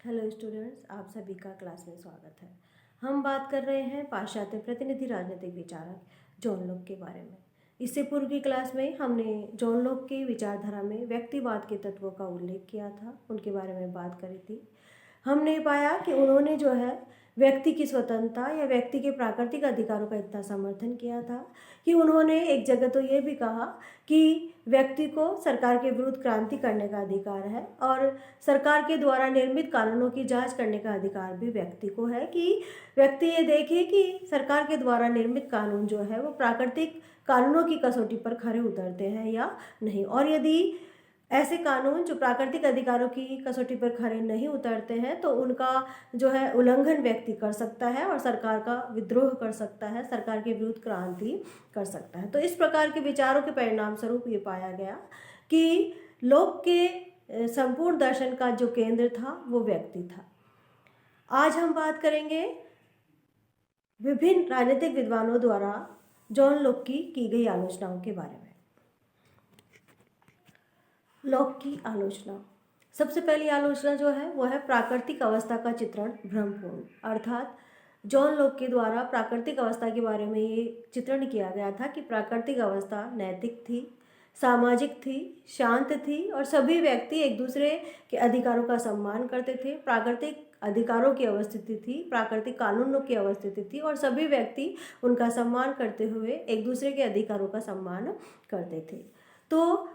Hello students, आप सभी का क्लास में स्वागत है। हम बात कर रहे हैं पाश्चात्य प्रतिनिधि राजनीतिक विचारक जॉन लॉक के बारे में। इससे पूर्व की क्लास में हमने जॉन लॉक की विचारधारा में व्यक्तिवाद के तत्वों का उल्लेख किया था, उनके बारे में बात करी थी। हमने पाया कि उन्होंने जो है व्यक्ति की स्वतंत्रता या व्यक्ति के प्राकृतिक अधिकारों का इतना समर्थन किया था कि उन्होंने एक जगह तो ये भी कहा कि व्यक्ति को सरकार के विरुद्ध क्रांति करने का अधिकार है और सरकार के द्वारा निर्मित कानूनों की जांच करने का अधिकार भी व्यक्ति को है कि व्यक्ति ये देखे कि सरकार के द्वारा निर्मित कानून जो है वो प्राकृतिक कानूनों की कसौटी पर खरे उतरते हैं या नहीं, और यदि ऐसे कानून जो प्राकृतिक अधिकारों की कसौटी पर खरे नहीं उतरते हैं तो उनका जो है उल्लंघन व्यक्ति कर सकता है और सरकार का विद्रोह कर सकता है, सरकार के विरुद्ध क्रांति कर सकता है। तो इस प्रकार के विचारों के परिणाम स्वरूप ये पाया गया कि लोक के संपूर्ण दर्शन का जो केंद्र था वो व्यक्ति था। आज हम बात करेंगे विभिन्न राजनीतिक विद्वानों द्वारा जॉन लॉक की गई आलोचनाओं के बारे में। लॉक की आलोचना, सबसे पहली आलोचना जो है वो है प्राकृतिक अवस्था का चित्रण भ्रमपूर्ण। अर्थात जॉन लॉक के द्वारा प्राकृतिक अवस्था के बारे में ये चित्रण किया गया था कि प्राकृतिक अवस्था नैतिक थी, सामाजिक थी, शांत थी और सभी व्यक्ति एक दूसरे के अधिकारों का सम्मान करते थे। प्राकृतिक अधिकारों की अवस्थिति थी, प्राकृतिक कानूनों की अवस्थिति थी और सभी व्यक्ति उनका सम्मान करते हुए एक दूसरे के अधिकारों का सम्मान करते थे। तो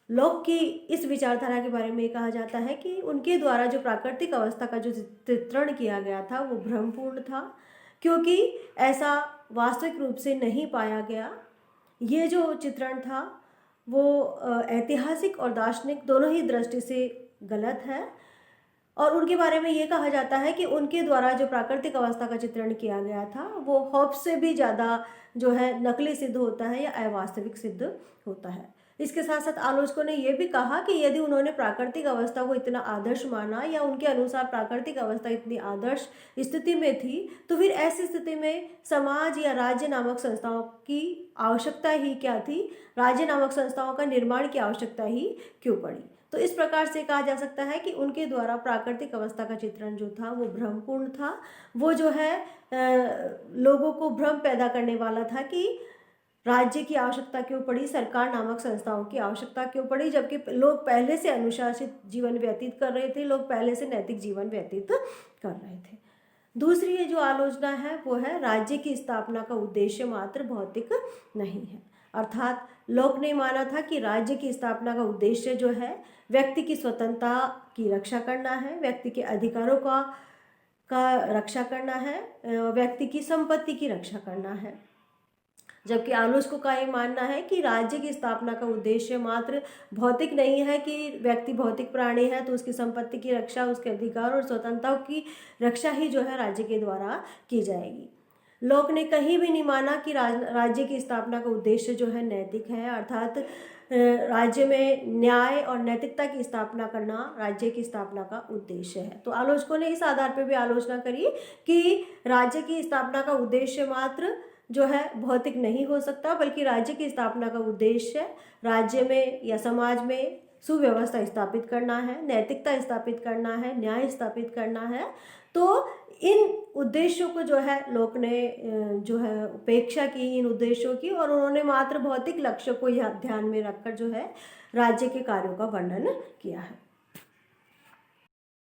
लॉक की इस विचारधारा के बारे में कहा जाता है कि उनके द्वारा जो प्राकृतिक अवस्था का जो चित्रण किया गया था वो भ्रमपूर्ण था, क्योंकि ऐसा वास्तविक रूप से नहीं पाया गया। ये जो चित्रण था वो ऐतिहासिक और दार्शनिक दोनों ही दृष्टि से गलत है और उनके बारे में ये कहा जाता है कि उनके द्वारा जो प्राकृतिक अवस्था का चित्रण किया गया था वो हॉब्स से भी ज़्यादा जो है नकली सिद्ध होता है या अवास्तविक सिद्ध होता है। इसके साथ साथ आलोचकों ने यह भी कहा कि यदि उन्होंने प्राकृतिक अवस्था को इतना आदर्श माना या उनके अनुसार प्राकृतिक अवस्था इतनी आदर्श स्थिति में थी तो फिर ऐसी स्थिति में समाज या राज्य नामक संस्थाओं की आवश्यकता ही क्या थी, राज्य नामक संस्थाओं का निर्माण की आवश्यकता ही क्यों पड़ी। तो इस प्रकार से कहा जा सकता है कि उनके द्वारा प्राकृतिक अवस्था का चित्रण जो था वो भ्रमपूर्ण था। वो जो है लोगों को भ्रम पैदा करने वाला था कि राज्य की आवश्यकता क्यों पड़ी, सरकार नामक संस्थाओं की आवश्यकता क्यों पड़ी, जबकि लोग पहले से अनुशासित जीवन व्यतीत कर रहे थे, लोग पहले से नैतिक जीवन व्यतीत कर रहे थे। दूसरी जो आलोचना है वो है राज्य की स्थापना का उद्देश्य मात्र भौतिक नहीं है। अर्थात लॉक ने माना था कि राज्य की स्थापना का उद्देश्य जो है व्यक्ति की स्वतंत्रता की रक्षा करना है, व्यक्ति के अधिकारों का रक्षा करना है, व्यक्ति की संपत्ति की रक्षा करना है। जबकि आलोचकों का ये मानना है कि राज्य की स्थापना का उद्देश्य मात्र भौतिक नहीं है कि व्यक्ति भौतिक प्राणी है तो उसकी संपत्ति की रक्षा, उसके अधिकार और स्वतंत्रता की रक्षा ही जो है राज्य के द्वारा की जाएगी। लॉक ने कहीं भी नहीं माना कि राज्य की स्थापना का उद्देश्य जो है नैतिक है, अर्थात राज्य में न्याय और नैतिकता की स्थापना करना राज्य की स्थापना का उद्देश्य है। तो आलोचकों ने इस आधार पर भी आलोचना करी कि राज्य की स्थापना का उद्देश्य मात्र जो है भौतिक नहीं हो सकता, बल्कि राज्य की स्थापना का उद्देश्य राज्य में या समाज में सुव्यवस्था स्थापित करना है, नैतिकता स्थापित करना है, न्याय स्थापित करना है। तो इन उद्देश्यों को जो है लोक ने जो है उपेक्षा की इन उद्देश्यों की, और उन्होंने मात्र भौतिक लक्ष्य को ध्यान में रखकर जो है राज्य के कार्यों का वर्णन किया है।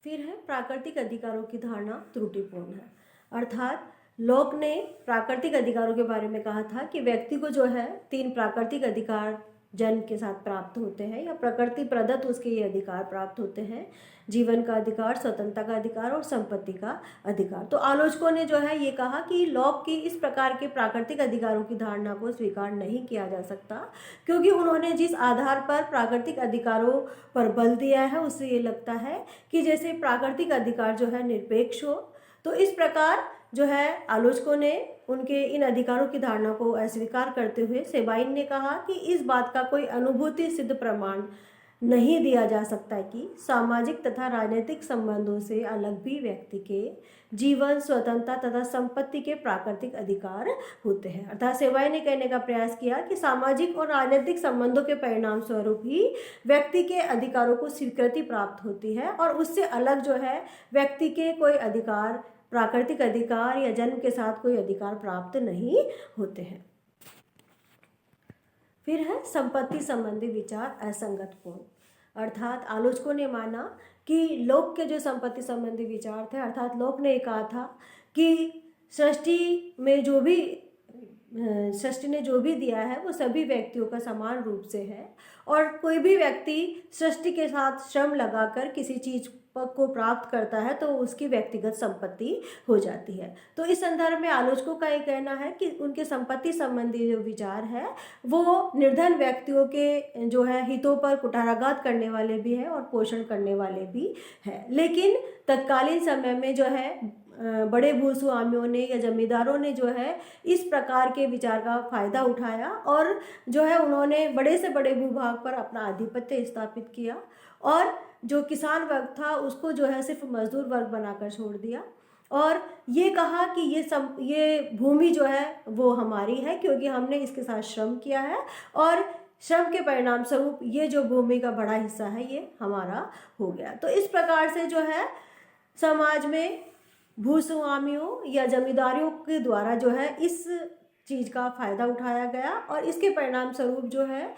फिर है प्राकृतिक अधिकारों की धारणा त्रुटिपूर्ण है। अर्थात लॉक ने प्राकृतिक अधिकारों के बारे में कहा था कि व्यक्ति को जो है 3 प्राकृतिक अधिकार जन्म के साथ प्राप्त होते हैं या प्रकृति प्रदत्त उसके ये अधिकार प्राप्त होते हैं: जीवन का अधिकार, स्वतंत्रता का अधिकार और संपत्ति का अधिकार। तो आलोचकों ने जो है ये कहा कि लॉक की इस प्रकार के प्राकृतिक अधिकारों की धारणा को स्वीकार नहीं किया जा सकता, क्योंकि उन्होंने जिस आधार पर प्राकृतिक अधिकारों पर बल दिया है उससे ये लगता है कि जैसे प्राकृतिक अधिकार जो है निरपेक्ष हो। तो इस प्रकार जो है आलोचकों ने उनके इन अधिकारों की धारणा को अस्वीकार करते हुए सेबाइन ने कहा कि इस बात का कोई अनुभूति सिद्ध प्रमाण नहीं दिया जा सकता कि सामाजिक तथा राजनीतिक संबंधों से अलग भी व्यक्ति के जीवन, स्वतंत्रता तथा संपत्ति के प्राकृतिक अधिकार होते हैं। अर्थात सेवाएं ने कहने का प्रयास किया कि सामाजिक और राजनीतिक संबंधों के परिणाम स्वरूप ही व्यक्ति के अधिकारों को स्वीकृति प्राप्त होती है और उससे अलग जो है व्यक्ति के कोई अधिकार, प्राकृतिक अधिकार या जन्म के साथ कोई अधिकार प्राप्त नहीं होते हैं। फिर है संपत्ति संबंधी विचार असंगतपूर्ण। अर्थात आलोचकों ने माना कि लोक के जो संपत्ति संबंधी विचार थे, अर्थात लोक ने कहा था कि सृष्टि ने जो भी दिया है वो सभी व्यक्तियों का समान रूप से है और कोई भी व्यक्ति सृष्टि के साथ श्रम लगाकर किसी चीज़ को प्राप्त करता है तो उसकी व्यक्तिगत संपत्ति हो जाती है। तो इस संदर्भ में आलोचकों का ये कहना है कि उनके संपत्ति संबंधी जो विचार है वो निर्धन व्यक्तियों के जो है हितों पर कुठाराघात करने वाले भी हैं और पोषण करने वाले भी हैं। लेकिन तत्कालीन समय में जो है बड़े भूस्वामियों ने या जमींदारों ने जो है इस प्रकार के विचार का फायदा उठाया और जो है उन्होंने बड़े से बड़े भूभाग पर अपना आधिपत्य स्थापित किया और जो किसान वर्ग था उसको जो है सिर्फ मजदूर वर्ग बनाकर छोड़ दिया और ये कहा कि ये भूमि जो है वो हमारी है क्योंकि हमने इसके साथ श्रम किया है और श्रम के परिणाम स्वरूप ये जो भूमि का बड़ा हिस्सा है ये हमारा हो गया। तो इस प्रकार से जो है समाज में भूस्वामियों या जमींदारियों के द्वारा जो है इस चीज़ का फायदा उठाया गया और इसके परिणाम स्वरूप जो है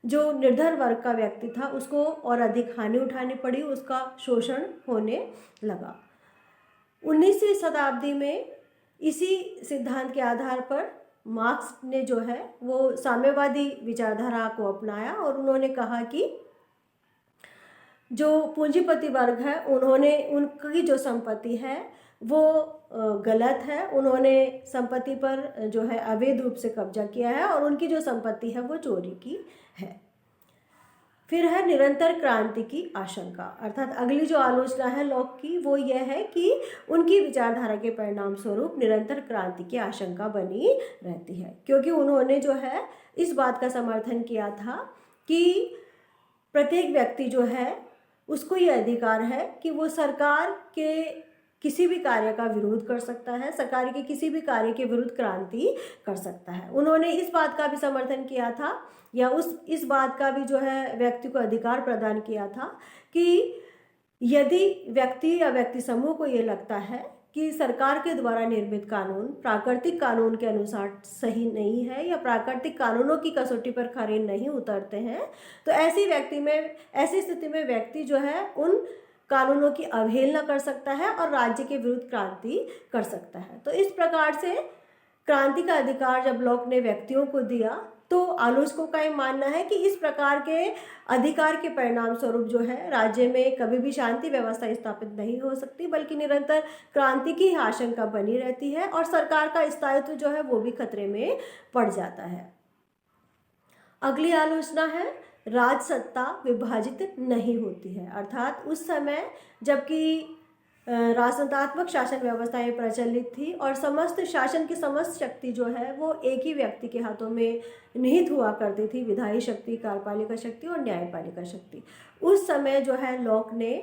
जो निर्धन वर्ग का व्यक्ति था उसको और अधिक हानि उठानी पड़ी, उसका शोषण होने लगा। 19वीं शताब्दी में इसी सिद्धांत के आधार पर मार्क्स ने जो है वो साम्यवादी विचारधारा को अपनाया और उन्होंने कहा कि जो पूंजीपति वर्ग है उन्होंने उनकी जो संपत्ति है वो गलत है, उन्होंने संपत्ति पर जो है अवैध रूप से कब्जा किया है और उनकी जो संपत्ति है वो चोरी की है। फिर है निरंतर क्रांति की आशंका। अर्थात अगली जो आलोचना है लॉक की वो यह है कि उनकी विचारधारा के परिणाम स्वरूप निरंतर क्रांति की आशंका बनी रहती है क्योंकि उन्होंने जो है इस बात का समर्थन किया था कि प्रत्येक व्यक्ति जो है उसको ये अधिकार है कि वो सरकार के किसी भी कार्य का विरोध कर सकता है, सरकार के किसी भी कार्य के विरुद्ध क्रांति कर सकता है। उन्होंने इस बात का भी समर्थन किया था या इस बात का भी जो है व्यक्ति को अधिकार प्रदान किया था कि यदि व्यक्ति या व्यक्ति समूह को ये लगता है कि सरकार के द्वारा निर्मित कानून प्राकृतिक कानून के अनुसार सही नहीं है या प्राकृतिक कानूनों की कसौटी पर खरे नहीं उतरते हैं तो ऐसी स्थिति में व्यक्ति जो है उन कानूनों की अवहेलना कर सकता है और राज्य के विरुद्ध क्रांति कर सकता है। तो इस प्रकार से क्रांति का अधिकार जब लॉक ने व्यक्तियों को दिया तो आलोचकों का ये मानना है कि इस प्रकार के अधिकार के परिणाम स्वरूप जो है राज्य में कभी भी शांति व्यवस्था स्थापित नहीं हो सकती बल्कि निरंतर क्रांति की आशंका बनी रहती है और सरकार का स्थायित्व जो है वो भी खतरे में पड़ जाता है। अगली आलोचना है राजसत्ता विभाजित नहीं होती है। अर्थात उस समय जबकि राजतंत्रात्मक शासन व्यवस्थाएं प्रचलित थी और समस्त शासन की समस्त शक्ति जो है वो एक ही व्यक्ति के हाथों में निहित हुआ करती थी, विधायी शक्ति, कार्यपालिका शक्ति और न्यायपालिका शक्ति। उस समय जो है लॉक ने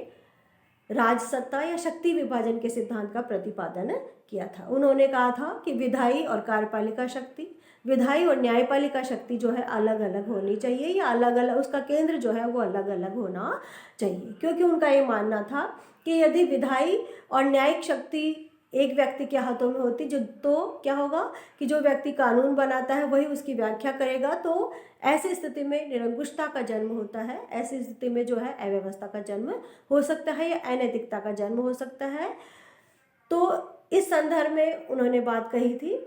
राजसत्ता या शक्ति विभाजन के सिद्धांत का प्रतिपादन किया था। उन्होंने कहा था कि विधायी और कार्यपालिका शक्ति, विधायी और न्यायपालिका शक्ति जो है अलग अलग होनी चाहिए या अलग अलग उसका केंद्र जो है वो अलग अलग होना चाहिए क्योंकि उनका ये मानना था कि यदि विधायी और न्यायिक शक्ति एक व्यक्ति के हाथों में होती तो क्या होगा कि जो व्यक्ति कानून बनाता है वही उसकी व्याख्या करेगा, तो ऐसी स्थिति में निरंकुशता का जन्म होता है, ऐसी स्थिति में जो है अव्यवस्था का जन्म हो सकता है या अनैतिकता का जन्म हो सकता है। तो इस संदर्भ में उन्होंने बात कही थी।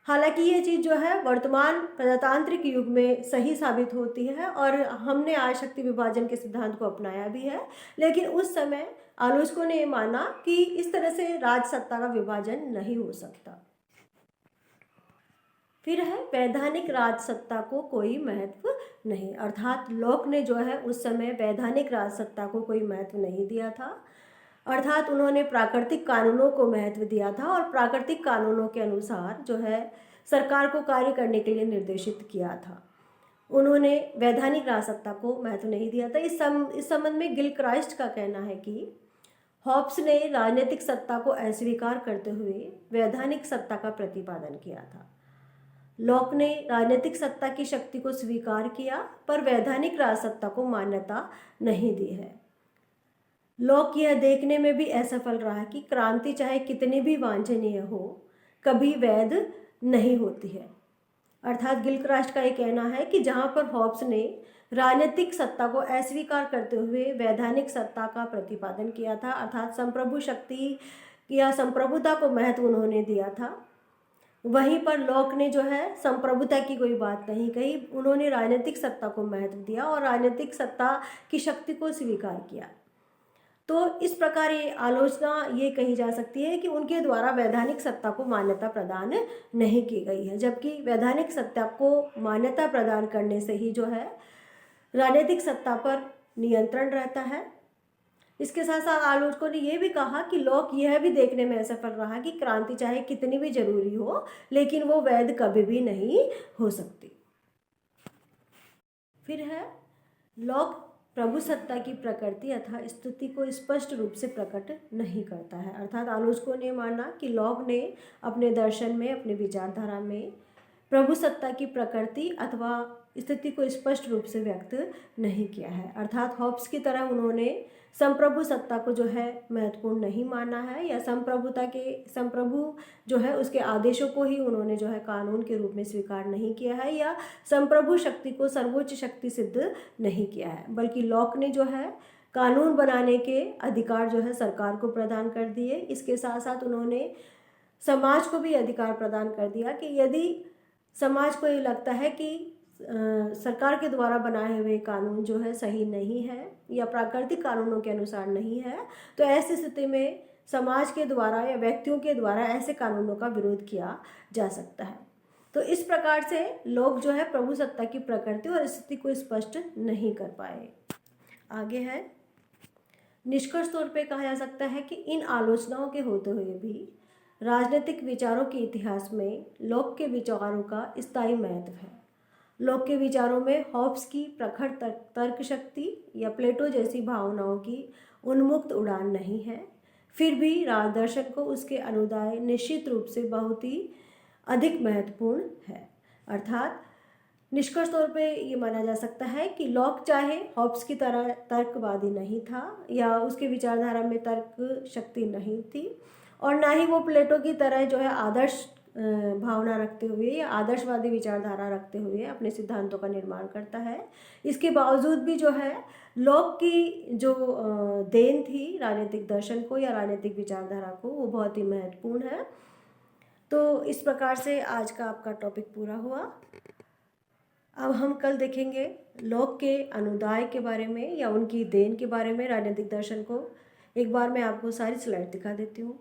हालांकि ये चीज़ जो है वर्तमान प्रजातांत्रिक युग में सही साबित होती है और हमने आज शक्ति विभाजन के सिद्धांत को अपनाया भी है, लेकिन उस समय आलोचकों ने ये माना कि इस तरह से राजसत्ता का विभाजन नहीं हो सकता। फिर है वैधानिक राजसत्ता को कोई महत्व नहीं। अर्थात लॉक ने जो है उस समय वैधानिक राजसत्ता को कोई महत्व नहीं दिया था। अर्थात उन्होंने प्राकृतिक कानूनों को महत्व दिया था और प्राकृतिक कानूनों के अनुसार जो है सरकार को कार्य करने के लिए निर्देशित किया था। उन्होंने वैधानिक राजसत्ता को महत्व नहीं दिया था। इस संबंध में गिलक्राइस्ट का कहना है कि हॉब्स ने राजनीतिक सत्ता को अस्वीकार करते हुए वैधानिक सत्ता का प्रतिपादन किया था। लॉक ने राजनीतिक सत्ता की शक्ति को स्वीकार किया पर वैधानिक राजसत्ता को मान्यता नहीं दी है। लॉक यह देखने में भी असफल रहा कि क्रांति चाहे कितनी भी वांछनीय हो, कभी वैध नहीं होती है। अर्थात गिलक्रास्ट का ये कहना है कि जहाँ पर हॉब्स ने राजनीतिक सत्ता को अस्वीकार करते हुए वैधानिक सत्ता का प्रतिपादन किया था, अर्थात संप्रभु शक्ति या संप्रभुता को महत्व उन्होंने दिया था, वहीं पर लॉक ने जो है संप्रभुता की कोई बात नहीं कही। उन्होंने राजनीतिक सत्ता को महत्व दिया और राजनीतिक सत्ता की शक्ति को स्वीकार किया। तो इस प्रकार ये आलोचना ये कही जा सकती है कि उनके द्वारा वैधानिक सत्ता को मान्यता प्रदान नहीं की गई है, जबकि वैधानिक सत्ता को मान्यता प्रदान करने से ही जो है राजनीतिक सत्ता पर नियंत्रण रहता है। इसके साथ साथ आलोचकों ने यह भी कहा कि लॉक यह भी देखने में असफल रहा कि क्रांति चाहे कितनी भी जरूरी हो, लेकिन वो वैध कभी भी नहीं हो सकती। फिर है लॉक प्रभु सत्ता की प्रकृति अथवा स्थिति को स्पष्ट रूप से प्रकट नहीं करता है। अर्थात आलोचकों ने माना कि लॉक ने अपने दर्शन में, अपने विचारधारा में प्रभु सत्ता की प्रकृति अथवा स्थिति को स्पष्ट रूप से व्यक्त नहीं किया है। अर्थात हॉब्स की तरह उन्होंने संप्रभु सत्ता को जो है महत्वपूर्ण नहीं माना है, या संप्रभु जो है उसके आदेशों को ही उन्होंने जो है कानून के रूप में स्वीकार नहीं किया है, या संप्रभु शक्ति को सर्वोच्च शक्ति सिद्ध नहीं किया है, बल्कि लॉक ने जो है कानून बनाने के अधिकार जो है सरकार को प्रदान कर दिए। इसके साथ साथ उन्होंने समाज को भी अधिकार प्रदान कर दिया कि यदि समाज को ये लगता है कि सरकार के द्वारा बनाए हुए कानून जो है सही नहीं है या प्राकृतिक कानूनों के अनुसार नहीं है, तो ऐसी स्थिति में समाज के द्वारा या व्यक्तियों के द्वारा ऐसे कानूनों का विरोध किया जा सकता है। तो इस प्रकार से लोग जो है प्रभु सत्ता की प्रकृति और स्थिति को स्पष्ट नहीं कर पाए। आगे है, निष्कर्ष तौर पे कहा जा सकता है कि इन आलोचनाओं के होते हुए भी राजनीतिक विचारों के इतिहास में लॉक के विचारों का स्थायी महत्व है। लॉक के विचारों में हॉब्स की प्रखर तर्क शक्ति या प्लेटो जैसी भावनाओं की उन्मुक्त उड़ान नहीं है, फिर भी राजदर्शन को उसके अनुदाय निश्चित रूप से बहुत ही अधिक महत्वपूर्ण है। अर्थात निष्कर्ष तौर पे ये माना जा सकता है कि लॉक चाहे हॉब्स की तरह तर्कवादी नहीं था या उसके विचारधारा में तर्क शक्ति नहीं थी, और ना ही वो प्लेटो की तरह जो है आदर्श भावना रखते हुए या आदर्शवादी विचारधारा रखते हुए अपने सिद्धांतों का निर्माण करता है। इसके बावजूद भी जो है लॉक की जो देन थी राजनीतिक दर्शन को या राजनीतिक विचारधारा को, वो बहुत ही महत्वपूर्ण है। तो इस प्रकार से आज का आपका टॉपिक पूरा हुआ। अब हम कल देखेंगे लॉक के अनुदाय के बारे में या उनकी देन के बारे में राजनीतिक दर्शन को। एक बार मैं आपको सारी स्लाइड दिखा देती हूँ।